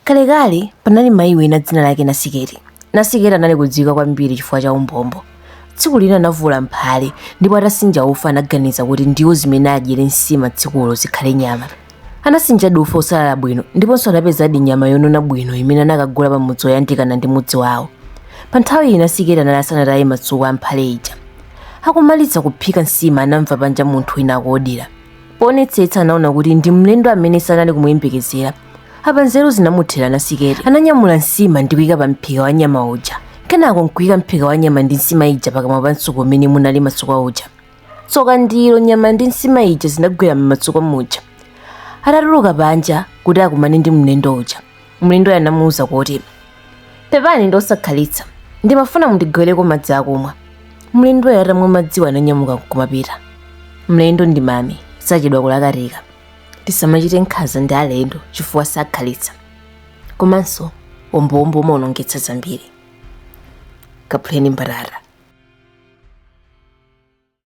Kalekale panali mayi wina dzina lake Nasiketi. Nasiketi anali kudziwika kwambiri chifukwa cha umbombo. Tsiku lina anavula mphale ndipo atasinja ufa anaganiza kuti ndiwo zimene adyere nsima tsikulo zikhale nyama. Anasinja ufa osalala bwino ndiponso anapezadi nyama yonona bwino imene anakagula pamudzi oyandikana ndi mudzi wawo. Pa nthawi ina Nasiketi analasana matsuko a mphale ija. Akumaliza kuphika nsima anamva panja munthu wina akuwodera. Poonetsetsa anaona kuti ndi mlendo amene sanali kumuyembekezera. Apa nzeru zinamuthera Nasiketi. Ananyamula nsima ndi kuyika pa mphika wa nyama uja. Kenako nkuyika mphika wa nyama ndi nsima ija pakamwa pa mtsuko umene munali matsuko uja. Tsoka ndilo nyama ndi nsima ija zinagwera m'matsuko muja. Atatuluka panja kuti akumane ndi mlendo uja. Mlendo anamuwuza kuti, "Pepani ndosakhalitsa. Ndimafuna mundigwereko madzi akumwa." Mlendo atamwa madziwo ananyamuka kumapita. Mlendo ndi mame, sachedwa kulakalika. Tisamachite nkhanza ndi alendo chifukwa sakhalitsa. Komanso umbombo umaonongetsa zambiri. Kaphuleni mbarara.